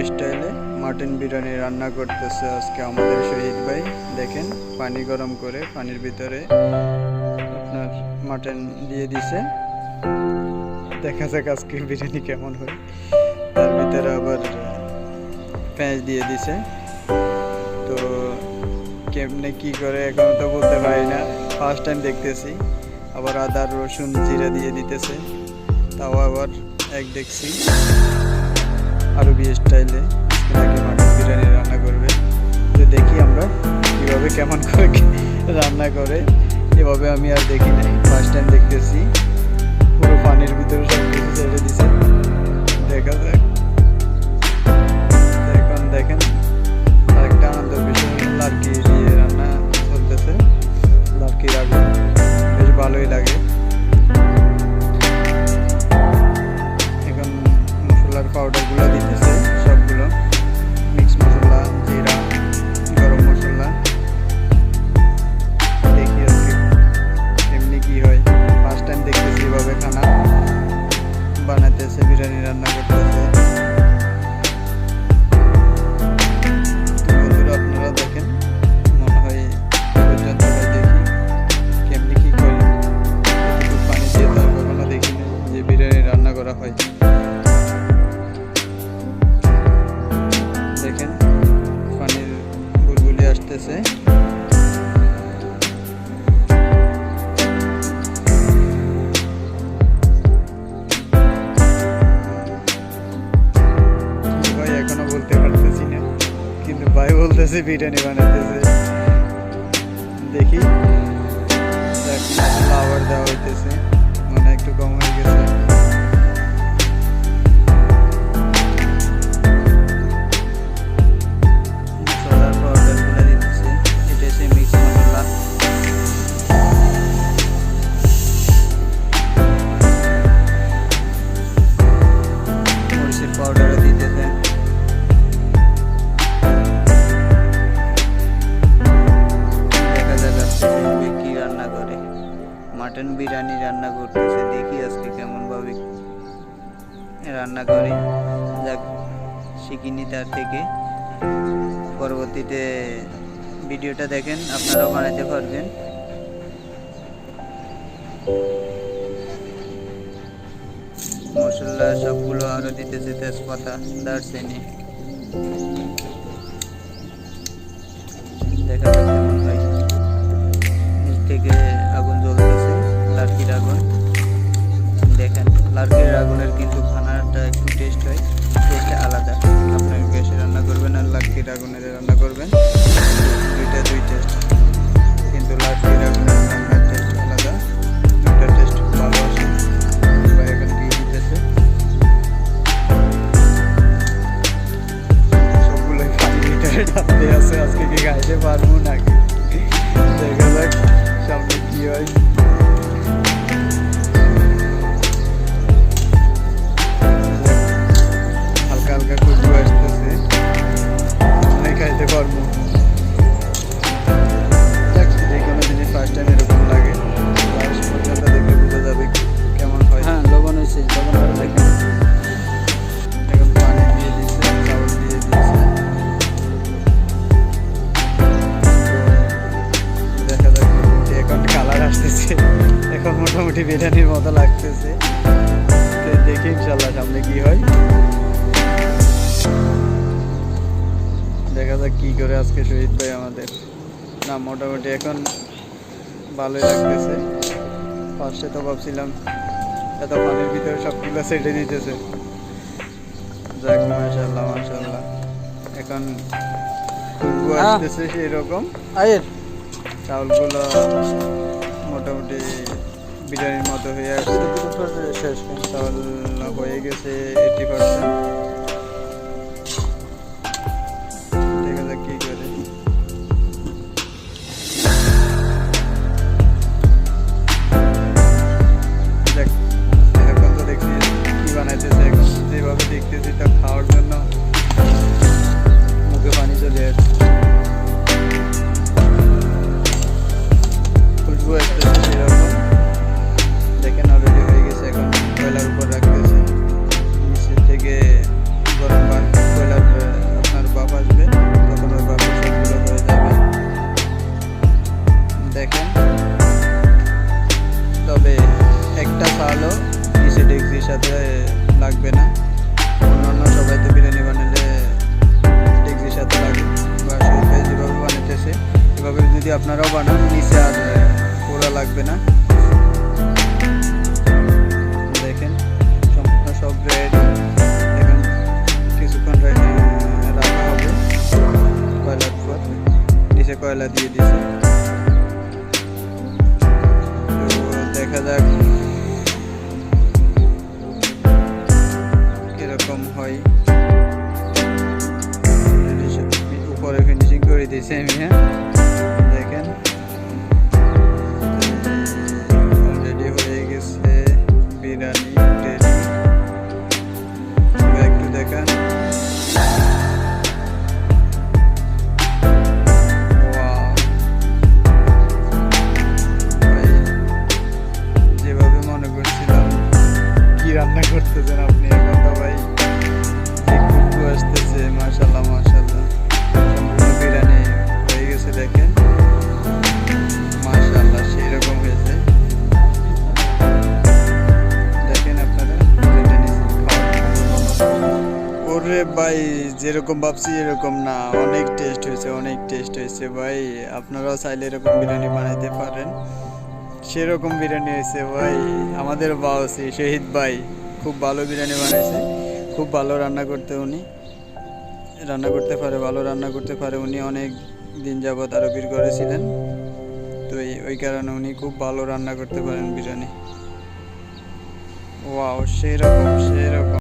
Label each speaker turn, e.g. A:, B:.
A: স্টাইলে মাটন বিরিয়ানি রান্না করতেছে আজকে আমাদের শহীদ ভাই। দেখেন পানি গরম করে পানির ভিতরে আপনার মাটন দিয়ে দিছে। দেখা যাক আজকে বিরিয়ানি কেমন হয়। তার ভিতরে আবার পেঁয়াজ দিয়ে দিছে। তো কেমনে কি করে এখন তো বলতে পারি না, ফার্স্ট টাইম দেখতেছি। আবার আদা রসুন জিরা দিয়ে দিতেছে, তাও আবার এক দেখছি আরবি স্টাইলে নাকি মাটন বিরিয়ানি রান্না করবে। তো দেখি আমরা কীভাবে কেমন করে রান্না করে। এভাবে আমি আর দেখি নাই, ফার্স্ট টাইম দেখতেছি। পুরো পানির ভিতরে সব কিছু ছেড়ে দিছে, দেখা যাক। এখন দেখেন আরেকটা আনন্দ বিষয় লাড়কি দিয়ে রান্না চলতেছে। লাড়কির আগুন বেশ ভালোই লাগে। এখন মশলার পাউডারগুলো দিতেছে, সবগুলো মিক্স মশলা, জিরা, গরম মশলা। দেখি আজকে কেমনি কি হয়। ফার্স্ট টাইম দেখতেছি এভাবে খানা বানাতেছে, বিরিয়ানি রান্না করতেছে। বন্ধুরা আপনারা দেখেন, মনে হয় পর্যন্ত দেখি কেমনি কি করে। পানি দিয়ে তো কখনো দেখিনি যে বিরিয়ানি রান্না করা হয়। দেখেন পানির বুলবুলি আসতেছে। ভাই এখনো বলতে পারতেছি না, কিন্তু ভাই বলতেছে বিরিয়ানি বানাইতেছে। দেখি আবার দেওয়া হইতেছে, মানে একটু কম হয়ে গেছে। মশলার পাউডারগুলো দিতেছে, এটা হচ্ছে মিক্স মশলা। মরিচের পাউডারও দিতেছে। দেখা যাচ্ছে কি রান্না করে, মাটন বিরিয়ানি রান্না করতেছে। দেখি আজকে কেমন ভাবে রান্না করে, যাক শিখিনি তার থেকে। পরবর্তীতে ভিডিওটা দেখেন, আপনারাও বানাতে পারবেন। মশলা সবগুলো আরো দিতেছে, তেজপাতা, দারচিনি। দেখা যাক কেমন হয়। নিচ থেকে আগুন জ্বলতেছে, লাড়কির আগুন। দেখেন লাড়কির আগুনের কিন্তু খানাটা একটু টেস্ট হয়, টেস্ট আলাদা। আপনার গ্যাসে রান্না করবেন আর লাড়কির আগুনের রান্না করবেন, দুইটা দুই টেস্ট। কিন্তু লাড়কির আগুনের রান্নার টেস্ট আলাদা, দুইটা টেস্ট ভালো আসে। বা এখন দিয়ে দিতেছে সবগুলো পানি লিটারে ঢালতে আছে। আজকে কি খাইতে পারবো নাকি, দেখা যাক সামনে কি হয়। হালকা হালকা খুশবু আসতেছে, অনেক খাইতে পারবো। যে কোনো জিনিস ফার্স্ট টাইম এরকম লাগে, লাস্ট পর্যন্ত দেখলে বোঝা যাবে কেমন হয়। হ্যাঁ লবণ হয়েছে, লবণ আরো দেখেন। এখন পানি দিয়ে দিচ্ছে, চাউল দিয়ে দিচ্ছে। দেখা যাক মোটামুটি এখন কালার আসতেছে, এখন মোটামুটি বিরিয়ানির মতো লাগতেছে। দেখি ইনশাল্লাহ সামনে কি হয়। দেখা যাক কি করে আজকে শহীদ ভাই আমাদের। না মোটামুটি এখন ভালোই লাগতেছে। ফার্স্টে তো ভাবছিলাম এত পানির ভিতরে সবগুলো ছেড়ে দিতেছে। যাক মাশাআল্লাহ মাশাআল্লাহ, এখন খুশবু আসতেছে সেই রকম। চাউলগুলো মোটামুটি বিরিয়ানির মতো হয়ে আসছে। শেষ চাউল হয়ে গেছে 80%। দেখা যাক কি করে। দেখ এখন তো দেখছি কি বানাইতেছে, এখন যেভাবে দেখতেছি তা খাওয়ার জন্য মুখে পানি চলে আসছে। খুশবু আসতেছে সেরকম। দেখেন অলরেডি হয়ে গেছে। এখন কয়লার উপর রাখতেছে, নিচের থেকে গরম পানি কয়লার লাগবে না। অন্যান্য সবাই তো বিরিয়ানি বানালে ডেকচির সাথে লাগে, বা শহীদ ভাই যেভাবে বানাইতেছে এভাবে যদি আপনারাও বানান নিচে আর পোড়া লাগবে না। দেখেন সম্পূর্ণ সব রেডি। এখন কিছুক্ষণ রাখা হবে কয়লার পর। নিচে কয়লা দিয়ে দিছে, তো দেখা যাক কিরকম হয়। উপরে ফিনিশিং করে দিয়েছি আমি। হ্যাঁ দেখেন অলরেডি হয়ে গেছে বিরিয়ানি রেডি। একটু দেখেন যেভাবে মনে করছিলাম কি রান্না করতেছেন আপনি, এখন তো ভাই খুশবু আসতেছে। মাশাআল্লাহ মাশাআল্লাহ, সম্পূর্ণ বিরিয়ানি হয়ে গেছে। দেখেন মাশাআল্লাহ সেই রকম হয়েছে। দেখেন আপনারা ওরে ভাই, যেরকম ভাবছি এরকম না, অনেক টেস্ট হয়েছে, অনেক টেস্ট হয়েছে ভাই। আপনারাও চাইলে এরকম বিরিয়ানি বানাইতে পারেন, সেরকম বিরিয়ানি হয়েছে ভাই। আমাদের বাউসি শহীদ ভাই খুব ভালো বিরিয়ানি বানাইছে, খুব ভালো রান্না করতে উনি রান্না করতে পারে, ভালো রান্না করতে পারে। উনি অনেক দিন যাবৎ আরবির ঘরে ছিলেন, তো ওই কারণে উনি খুব ভালো রান্না করতে পারেন বিরিয়ানি। ওয়াও, সেরকম সেরকম।